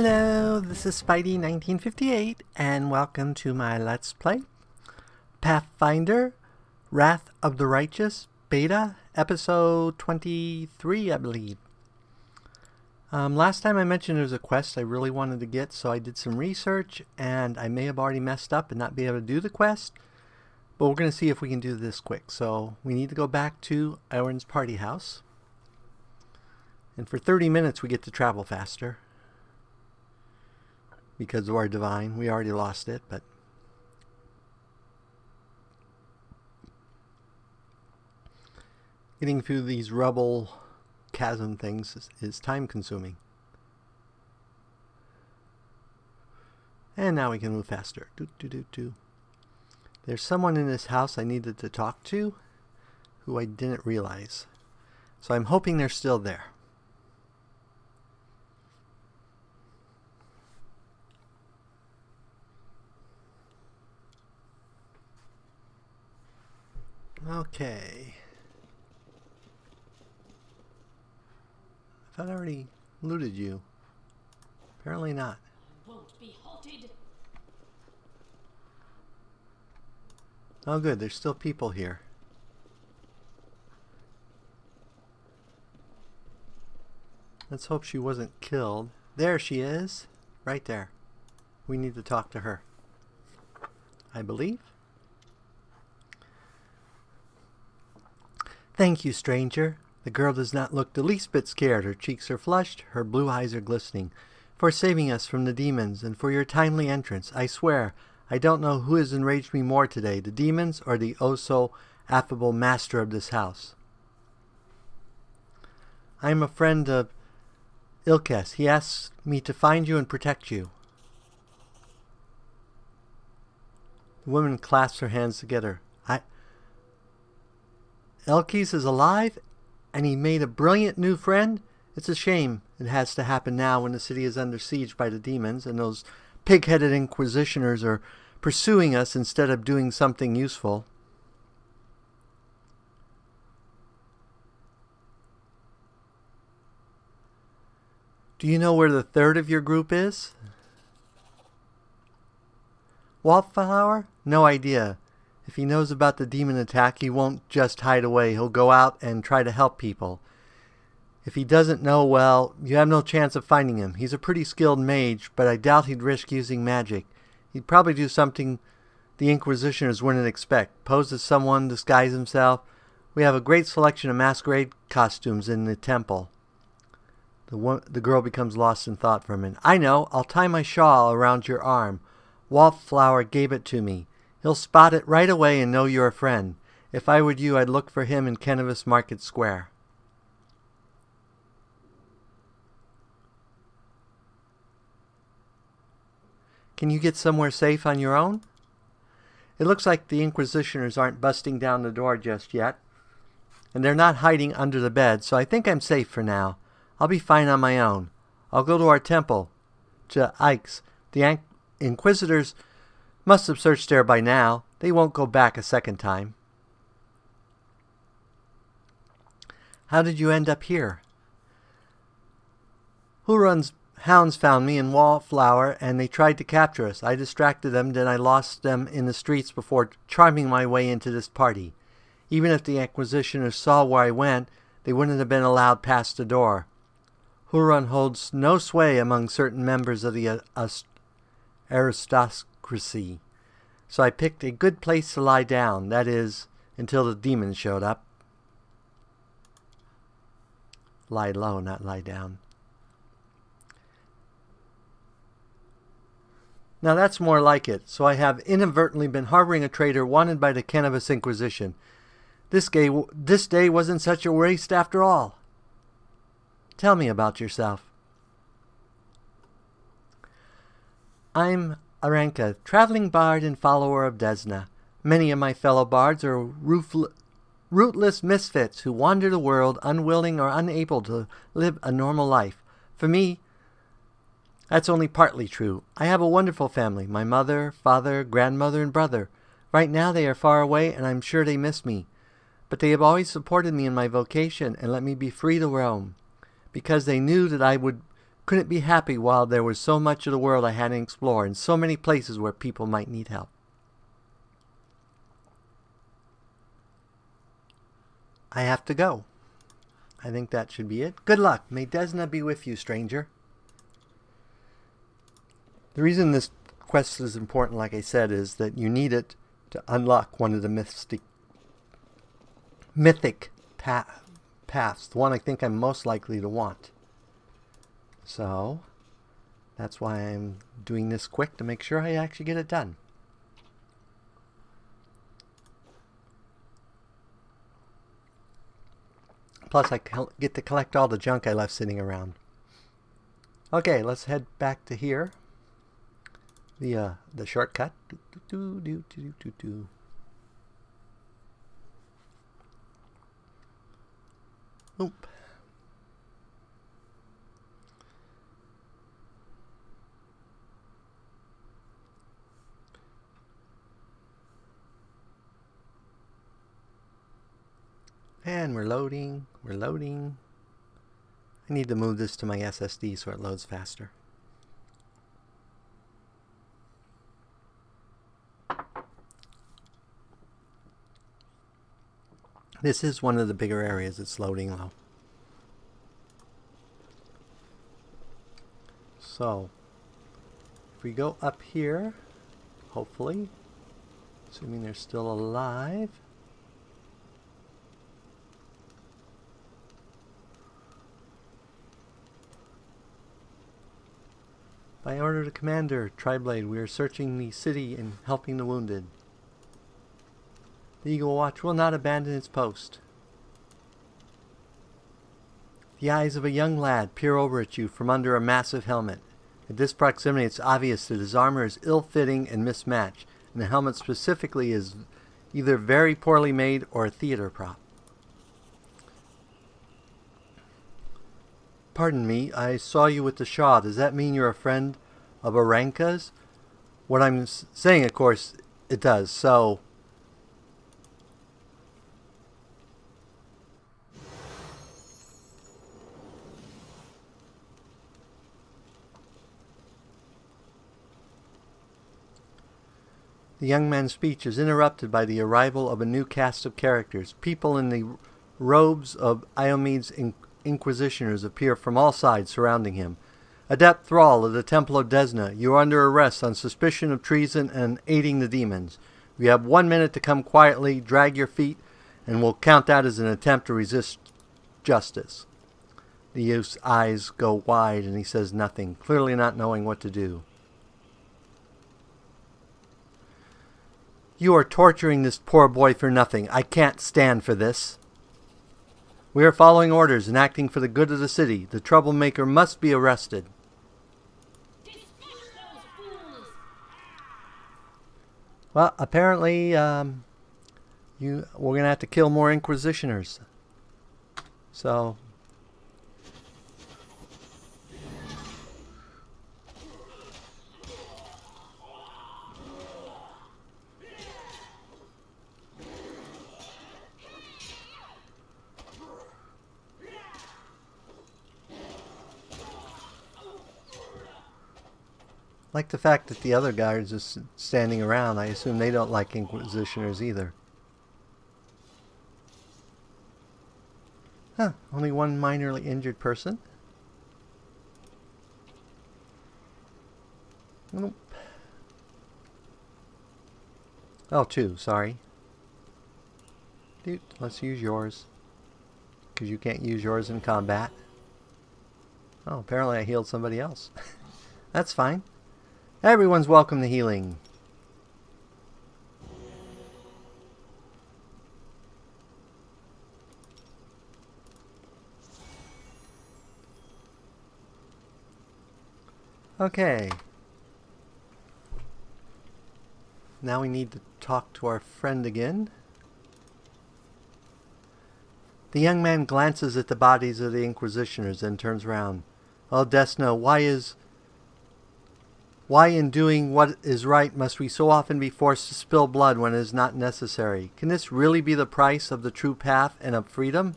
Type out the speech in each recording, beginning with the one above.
Hello, this is Spidey1958, and welcome to my Let's Play Pathfinder, Wrath of the Righteous, Beta, Episode 23, I believe. Last time I mentioned there was a quest I really wanted to get, so I did some research, and I may have already messed up and not be able to do the quest, but we're going to see if we can do this quick. So we need to go back to Aaron's party house, and for 30 minutes we get to travel faster. Because of our divine. We already lost it, but getting through these rubble chasm things is time consuming. And now we can move faster. There's someone in this house I needed to talk to who I didn't realize. So I'm hoping they're still there. Okay. I thought I already looted you. Apparently not. Won't be halted. Oh good, there's still people here. Let's hope she wasn't killed. There she is. Right there. We need to talk to her, I believe. Thank you, stranger. The girl does not look the least bit scared. Her cheeks are flushed, her blue eyes are glistening. For saving us from the demons, and for your timely entrance, I swear, I don't know who has enraged me more today, the demons or the oh-so-affable master of this house. I am a friend of Ilkes. He asks me to find you and protect you. The woman clasps her hands together. Elkes is alive, and he made a brilliant new friend? It's a shame it has to happen now when the city is under siege by the demons, and those pig-headed inquisitioners are pursuing us instead of doing something useful. Do you know where the third of your group is? Wallflower? No idea. If he knows about the demon attack, he won't just hide away. He'll go out and try to help people. If he doesn't know, well, you have no chance of finding him. He's a pretty skilled mage, but I doubt he'd risk using magic. He'd probably do something the Inquisitioners wouldn't expect. Pose as someone, disguise himself. We have a great selection of masquerade costumes in the temple. The girl becomes lost in thought for a minute. I know. I'll tie my shawl around your arm. Wallflower gave it to me. He'll spot it right away and know you're a friend. If I were you, I'd look for him in Kennevis Market Square. Can you get somewhere safe on your own? It looks like the Inquisitioners aren't busting down the door just yet. And they're not hiding under the bed, so I think I'm safe for now. I'll be fine on my own. I'll go to our temple, to Ike's. The Inquisitors must have searched there by now. They won't go back a second time. How did you end up here? Huron's hounds found me in Wallflower, and they tried to capture us. I distracted them, then I lost them in the streets before charming my way into this party. Even if the Inquisitioners saw where I went, they wouldn't have been allowed past the door. Huron holds no sway among certain members of the aristocracy. So I picked a good place to lie down, that is, until the demons showed up. Lie low, not lie down. Now that's more like it, so I have inadvertently been harboring a traitor wanted by the Kennevis Inquisition. This day wasn't such a waste after all. Tell me about yourself. I'm Aranka, traveling bard and follower of Desna. Many of my fellow bards are rootless misfits who wander the world, unwilling or unable to live a normal life. For me, that's only partly true. I have a wonderful family, my mother, father, grandmother, and brother. Right now they are far away, and I'm sure they miss me. But they have always supported me in my vocation and let me be free to roam. Because they knew that I would couldn't be happy while there was so much of the world I hadn't explored and so many places where people might need help. I have to go. I think that should be it. Good luck. May Desna be with you, stranger. The reason this quest is important, like I said, is that you need it to unlock one of the mythic paths, the one I think I'm most likely to want. So that's why I'm doing this quick, to make sure I actually get it done. Plus I get to collect all the junk I left sitting around. Okay, let's head back to here. The shortcut. Oop. And we're loading. We're loading. I need to move this to my SSD so it loads faster. This is one of the bigger areas. It's loading low. So, if we go up here, hopefully, assuming they're still alive. By order of the Commander, Triblade, we are searching the city and helping the wounded. The Eagle Watch will not abandon its post. The eyes of a young lad peer over at you from under a massive helmet. At this proximity, it's obvious that his armor is ill-fitting and mismatched, and the helmet specifically is either very poorly made or a theater prop. Pardon me, I saw you with the Shah. Does that mean you're a friend of Aranka's? What I'm saying, of course, it does. So, the young man's speech is interrupted by the arrival of a new cast of characters. People in the robes of Iomede's Inquisitioners appear from all sides surrounding him. Adept Thrall of the Temple of Desna, you are under arrest on suspicion of treason and aiding the demons. You have 1 minute to come quietly, drag your feet, and we'll count that as an attempt to resist justice. The youth's eyes go wide and he says nothing, clearly not knowing what to do. You are torturing this poor boy for nothing. I can't stand for this. We are following orders and acting for the good of the city. The troublemaker must be arrested. Well, apparently, we're going to have to kill more Inquisitioners. So, like the fact that the other guards are just standing around. I assume they don't like Inquisitioners either. Huh, only one minorly injured person. Nope. Oh, two, sorry. Dude, let's use yours. Because you can't use yours in combat. Oh, apparently I healed somebody else. That's fine. Everyone's welcome to healing. Okay. Now we need to talk to our friend again. The young man glances at the bodies of the Inquisitioners and turns around. Oh, Desna, why in doing what is right must we so often be forced to spill blood when it is not necessary? Can this really be the price of the true path and of freedom?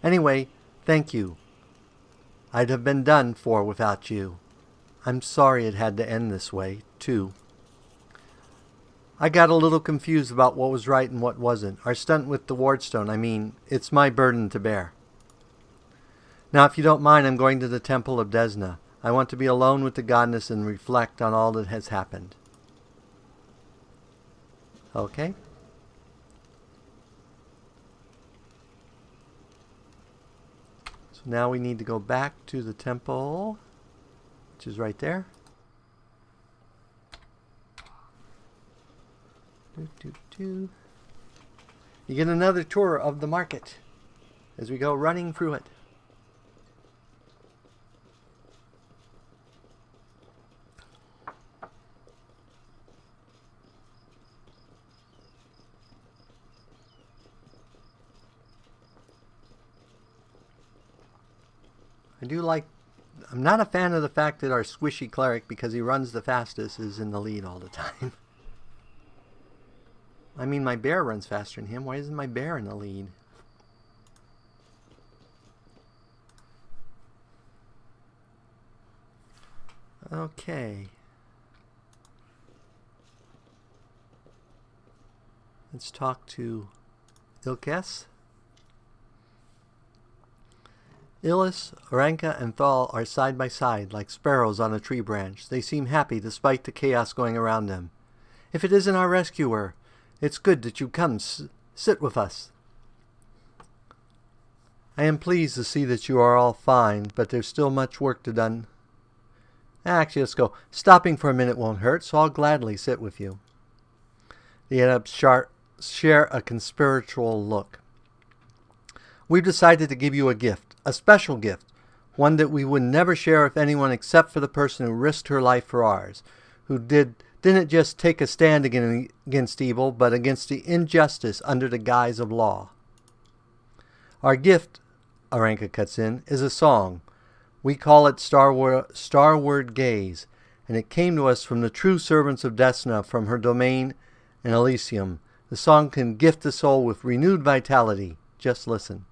Anyway, thank you. I'd have been done for without you. I'm sorry it had to end this way, too. I got a little confused about what was right and what wasn't. Our stunt with the wardstone, it's my burden to bear. Now, if you don't mind, I'm going to the temple of Desna. I want to be alone with the goddess and reflect on all that has happened. Okay. So now we need to go back to the temple, which is right there. You get another tour of the market as we go running through it. I'm not a fan of the fact that our squishy cleric, because he runs the fastest, is in the lead all the time. My bear runs faster than him. Why isn't my bear in the lead? Okay. Let's talk to Ilkes. Illis, Aranka, and Thal are side by side, like sparrows on a tree branch. They seem happy despite the chaos going around them. If it isn't our rescuer, it's good that you come sit with us. I am pleased to see that you are all fine, but there's still much work to done. Actually, let's go. Stopping for a minute won't hurt, so I'll gladly sit with you. The adepts share a conspiratorial look. We've decided to give you a gift, a special gift, one that we would never share with anyone except for the person who risked her life for ours, who didn't just take a stand against evil, but against the injustice under the guise of law. Our gift, Aranka cuts in, is a song. We call it Starward Gaze, and it came to us from the true servants of Desna from her domain in Elysium. The song can gift the soul with renewed vitality. Just listen.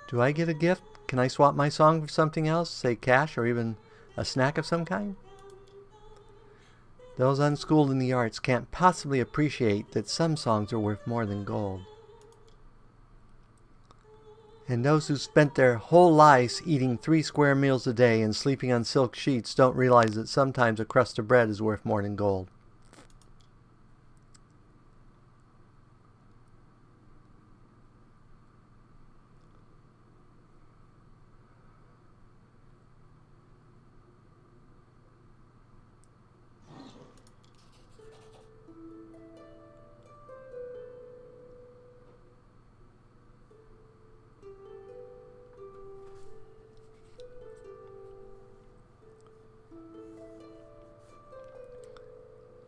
Do I get a gift? Can I swap my song for something else, say cash or even a snack of some kind? Those unschooled in the arts can't possibly appreciate that some songs are worth more than gold. And those who spent their whole lives eating 3 square meals a day and sleeping on silk sheets don't realize that sometimes a crust of bread is worth more than gold.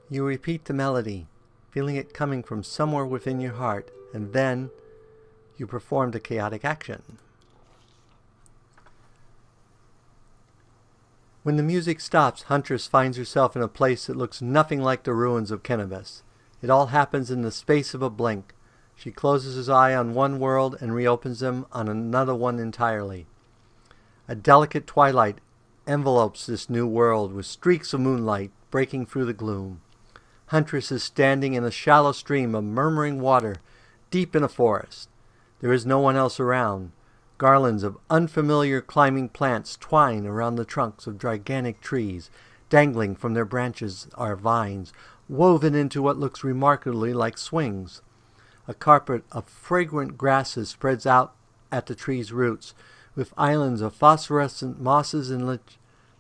You repeat the melody, feeling it coming from somewhere within your heart, and then you perform the chaotic action. When the music stops, Huntress finds herself in a place that looks nothing like the ruins of Kennevis. It all happens in the space of a blink. She closes her eye on one world and reopens them on another one entirely. A delicate twilight envelopes this new world with streaks of moonlight breaking through the gloom. Huntress is standing in a shallow stream of murmuring water deep in a forest. There is no one else around. Garlands of unfamiliar climbing plants twine around the trunks of gigantic trees. Dangling from their branches are vines, woven into what looks remarkably like swings. A carpet of fragrant grasses spreads out at the tree's roots, with islands of phosphorescent mosses and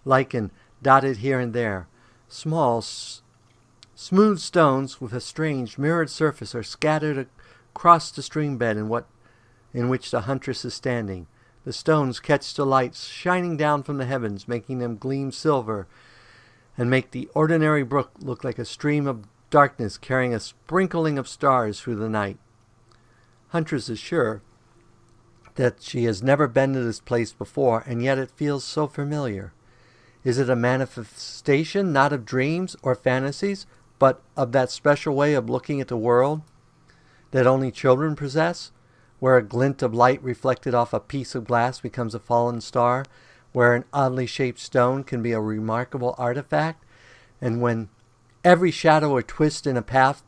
lichen dotted here and there. Small, smooth stones with a strange mirrored surface are scattered across the stream bed in which the huntress is standing. The stones catch the light shining down from the heavens, making them gleam silver, and make the ordinary brook look like a stream of darkness carrying a sprinkling of stars through the night. Huntress is sure that she has never been to this place before, and yet it feels so familiar. Is it a manifestation not of dreams or fantasies, but of that special way of looking at the world that only children possess, where a glint of light reflected off a piece of glass becomes a fallen star, where an oddly shaped stone can be a remarkable artifact, and when every shadow or twist in a path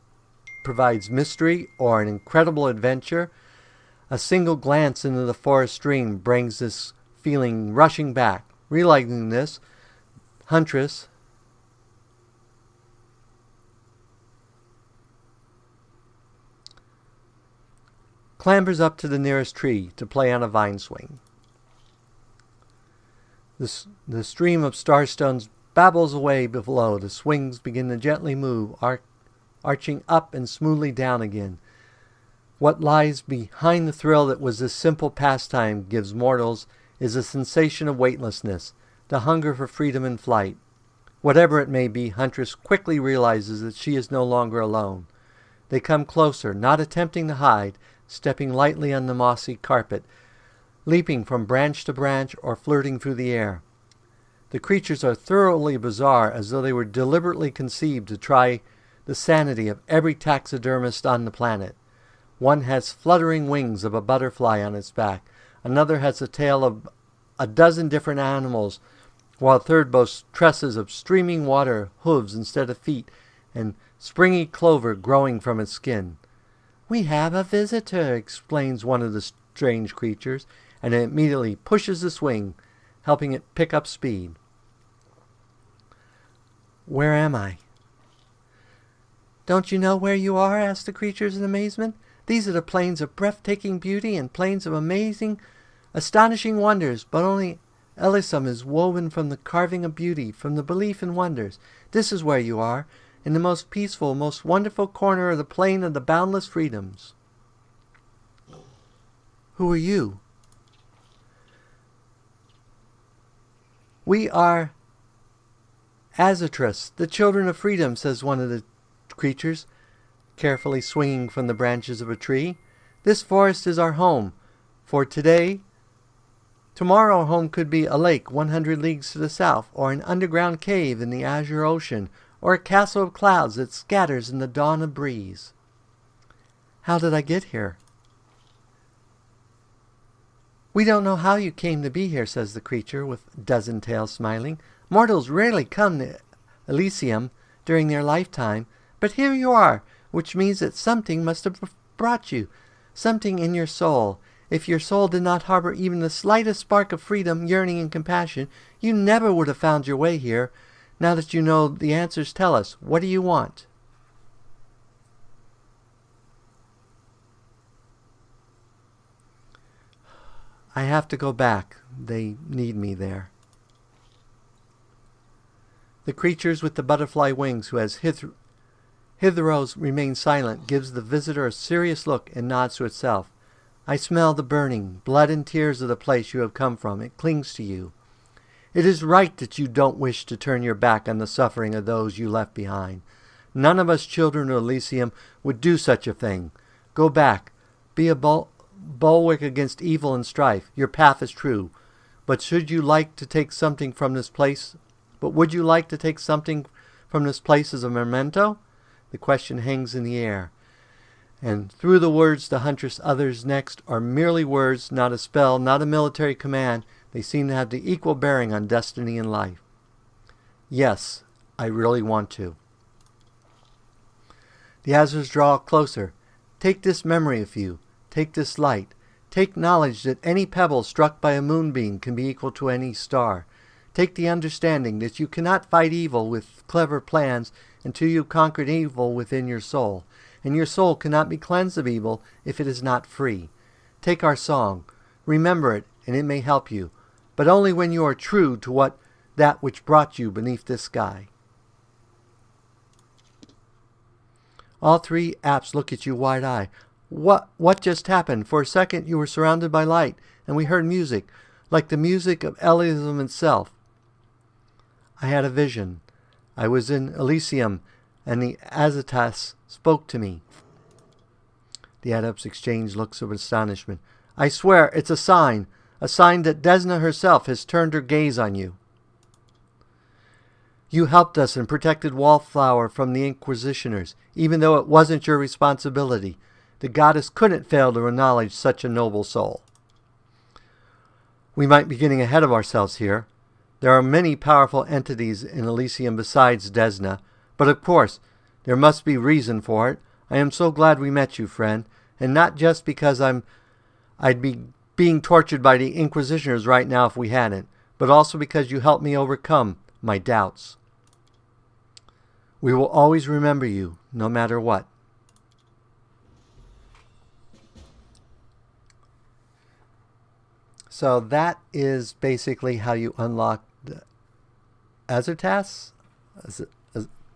provides mystery or an incredible adventure, a single glance into the forest stream brings this feeling rushing back. Realizing this, Huntress clambers up to the nearest tree to play on a vine swing. The stream of starstones babbles away below. The swings begin to gently move, arching up and smoothly down again. What lies behind the thrill that was this simple pastime gives mortals is a sensation of weightlessness, the hunger for freedom and flight. Whatever it may be, Huntress quickly realizes that she is no longer alone. They come closer, not attempting to hide, stepping lightly on the mossy carpet, leaping from branch to branch or flirting through the air. The creatures are thoroughly bizarre, as though they were deliberately conceived to try the sanity of every taxidermist on the planet. One has fluttering wings of a butterfly on its back. Another has the tail of a dozen different animals, while a third boasts tresses of streaming water, hooves instead of feet, and springy clover growing from its skin. "We have a visitor," explains one of the strange creatures, and it immediately pushes the swing, helping it pick up speed. "Where am I?" "Don't you know where you are?" asked the creatures in amazement. "These are the plains of breathtaking beauty and plains of astonishing wonders, but only Elysium is woven from the carving of beauty, from the belief in wonders. This is where you are, in the most peaceful, most wonderful corner of the plain of the boundless freedoms." "Who are you?" "We are Azatras, the children of freedom," says one of the creatures, carefully swinging from the branches of a tree. "This forest is our home. For today, tomorrow our home could be a lake 100 leagues to the south, or an underground cave in the azure ocean, or a castle of clouds that scatters in the dawn of breeze." "How did I get here?" "We don't know how you came to be here," says the creature, with dozen tails smiling. "Mortals rarely come to Elysium during their lifetime, but here you are, which means that something must have brought you, something in your soul. If your soul did not harbor even the slightest spark of freedom, yearning, and compassion, you never would have found your way here. Now that you know the answers, tell us, what do you want?" "I have to go back. They need me there." The creatures with the butterfly wings, who has hitherto remained silent, gives the visitor a serious look and nods to itself. "I smell the burning, blood and tears of the place you have come from. It clings to you. It is right that you don't wish to turn your back on the suffering of those you left behind. None of us children of Elysium would do such a thing. Go back. Be a bulwark against evil and strife. Your path is true. But would you like to take something from this place as a memento?" The question hangs in the air. And through the words the huntress utters next are merely words, not a spell, not a military command. They seem to have the equal bearing on destiny and life. "Yes, I really want to." The Azures draw closer. "Take this memory of you. Take this light. Take knowledge that any pebble struck by a moonbeam can be equal to any star. Take the understanding that you cannot fight evil with clever plans until you have conquered evil within your soul, and your soul cannot be cleansed of evil if it is not free. Take our song. Remember it, and it may help you, but only when you are true to that which brought you beneath this sky." All three apes look at you wide-eyed. What just happened? For a second you were surrounded by light, and we heard music, like the music of Elysium itself. "I had a vision. I was in Elysium, and the Azatras spoke to me." The adepts exchange looks of astonishment. "I swear it's a sign that Desna herself has turned her gaze on you. You helped us and protected Wallflower from the Inquisitioners, even though it wasn't your responsibility. the goddess couldn't fail to acknowledge such a noble soul. We might be getting ahead of ourselves here. There are many powerful entities in Elysium besides Desna, but of course, there must be reason for it. I am so glad we met you, friend, and not just because I'd be being tortured by the Inquisitioners right now if we hadn't, but also because you helped me overcome my doubts. We will always remember you, no matter what. So that is basically how you unlock the Azertas.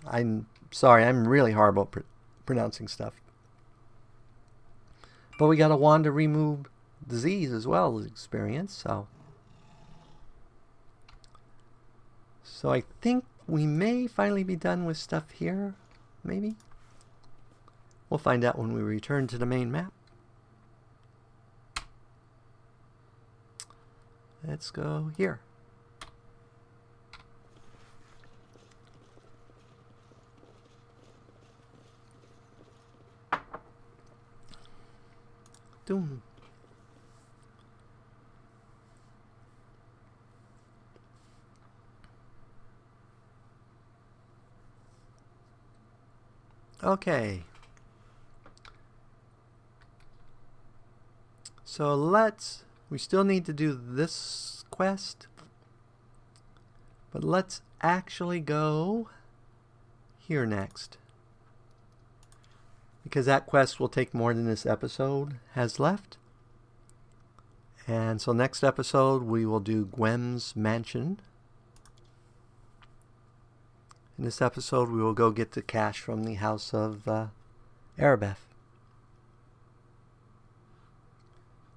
I'm sorry, I'm really horrible at pronouncing stuff. But we got a wand to remove disease as well as experience, so I think we may finally be done with stuff here, maybe. We'll find out when we return to the main map. Let's go here. Doom. Okay. So we still need to do this quest, but let's actually go here next, because that quest will take more than this episode has left. And so next episode we will do Gwem's Mansion. In this episode we will go get the cash from the house of Arabeth.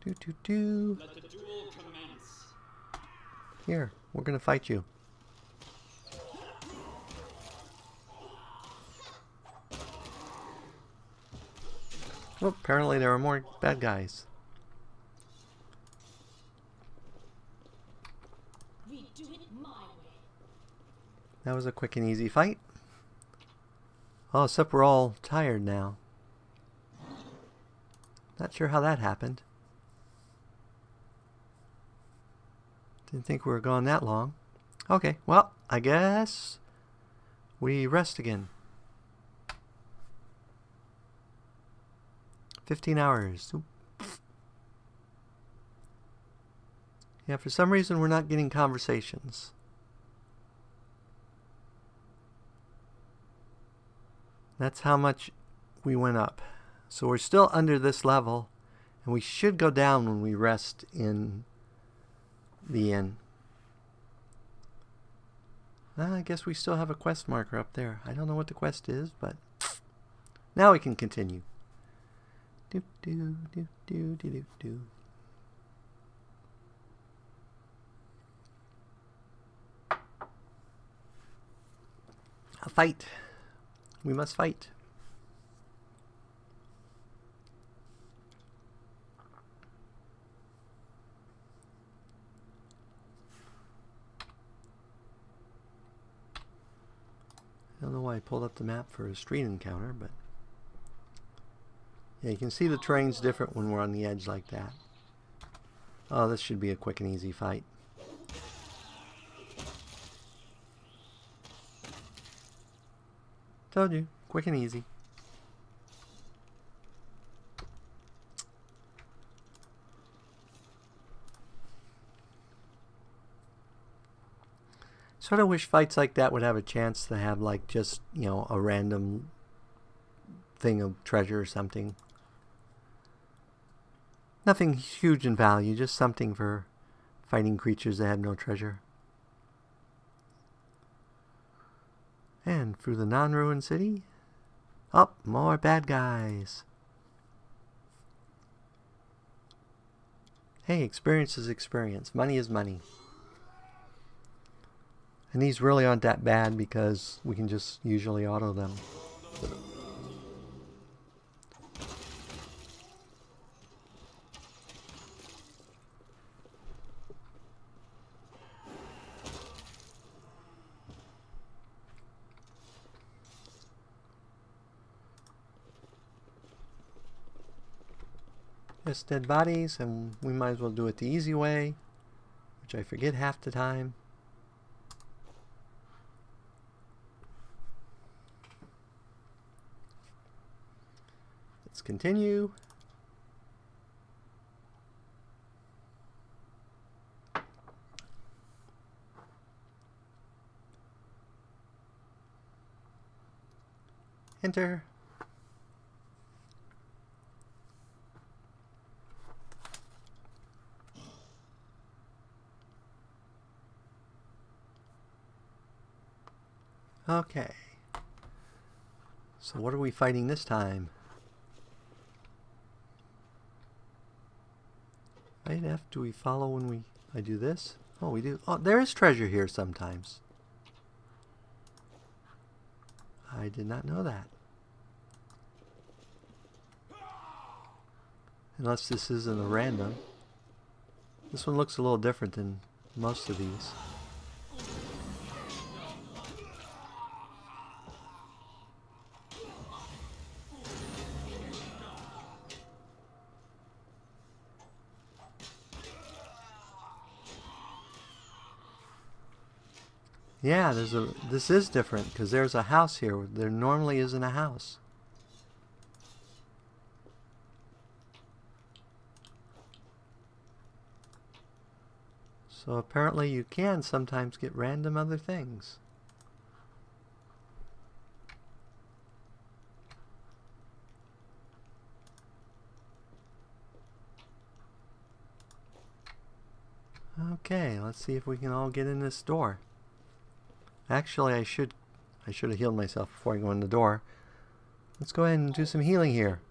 Let the duel commence. Here, we're going to fight you. Oh, apparently there are more bad guys. We do it my way. That was a quick and easy fight. Oh, except we're all tired now. Not sure how that happened. Didn't think we were gone that long. Okay, well, I guess we rest again. 15 hours. Oop. Yeah, for some reason we're not getting conversations. That's how much we went up. So we're still under this level, and we should go down when we rest in the inn. I guess we still have a quest marker up there. I don't know what the quest is, but now we can continue. Do do do do do do do. A fight. We must fight. I don't know why I pulled up the map for a street encounter, but yeah, you can see the terrain's different when we're on the edge like that. Oh, this should be a quick and easy fight. Told you, quick and easy. Sort of wish fights like that would have a chance to have like just, you know, a random thing of treasure or something. Nothing huge in value, just something for fighting creatures that have no treasure. And through the non-ruined city. Oh, more bad guys. Hey, experience is experience. Money is money. And these really aren't that bad because we can just usually auto them. Just dead bodies, and we might as well do it the easy way, which I forget half the time. Let's continue. Enter. Okay. So what are we fighting this time? Right F, do we follow when I do this? Oh, we do. Oh, there is treasure here sometimes. I did not know that. Unless this isn't a random. This one looks a little different than most of these. Yeah, this is different because there's a house here. There normally isn't a house. So apparently you can sometimes get random other things. Okay, let's see if we can all get in this door. Actually, I should have healed myself before I go in the door. Let's go ahead and do some healing here.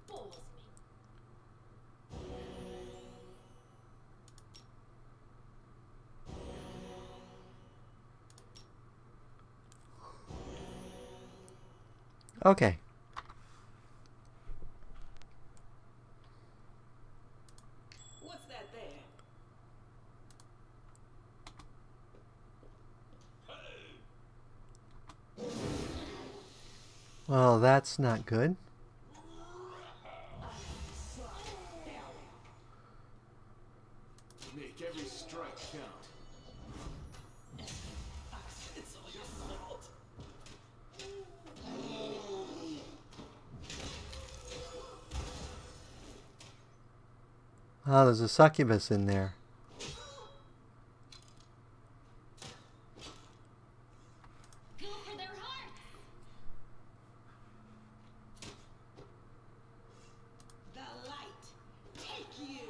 Okay. What's that there? Well, that's not good. Make every strike count. It's all your fault. Oh, there's a succubus in there. Go for their hearts. The light, take you.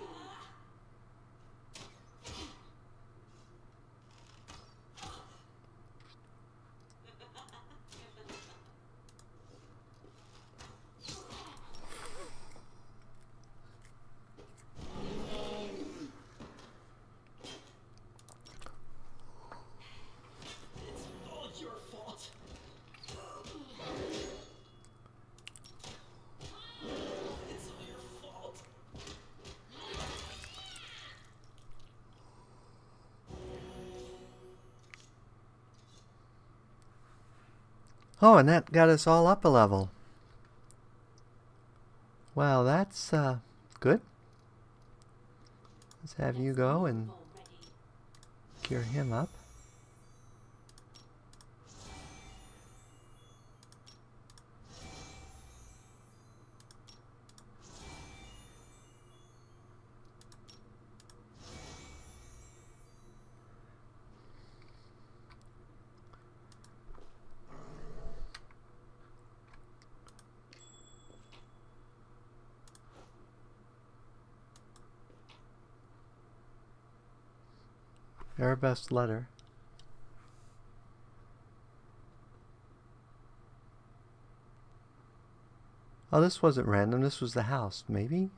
It's all your fault. It's all your fault. Oh, and that got us all up a level. Well, that's good. Let's have you go and Already. cure him up. Our best letter. Oh, this wasn't random. This was the house, maybe?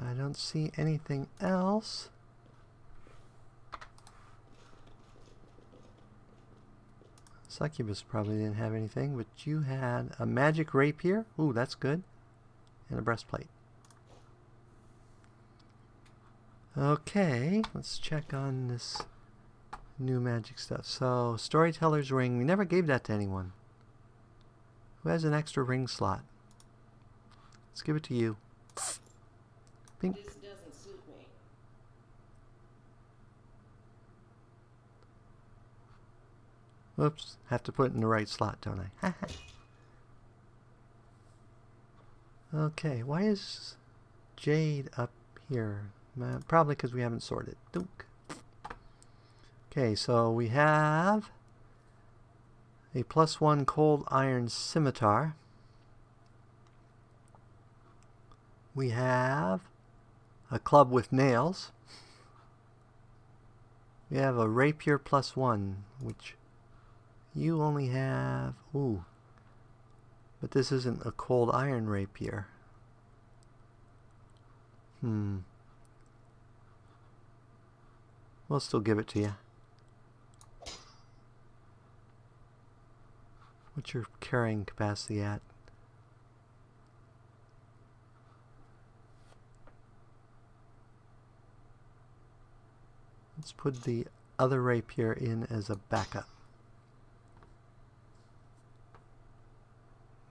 I don't see anything else. Succubus probably didn't have anything, but you had a magic rapier. Ooh, that's good. And a breastplate. Okay, let's check on this new magic stuff. So, Storyteller's Ring. We never gave that to anyone. Who has an extra ring slot? Let's give it to you. Pink. This doesn't suit me. Whoops, have to put it in the right slot, don't I? Okay, why is Jade up here? Probably because we haven't sorted. Dunk. Okay, so we have a +1 cold iron scimitar. We have a club with nails. We have a rapier +1, which you only have... Ooh. But this isn't a cold iron rapier. We'll still give it to you. What's your carrying capacity at? Let's put the other rapier in as a backup.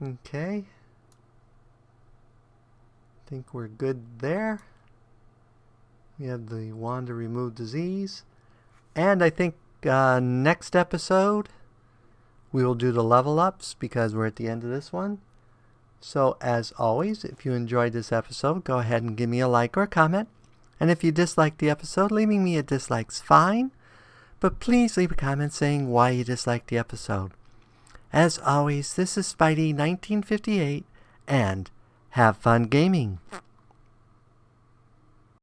Okay. I think we're good there. We have the wand to remove disease. And I think next episode we will do the level ups because we're at the end of this one. So as always, if you enjoyed this episode, go ahead and give me a like or a comment. And if you disliked the episode, leaving me a dislike's fine. But please leave a comment saying why you disliked the episode. As always, this is Spidey 1958, and have fun gaming!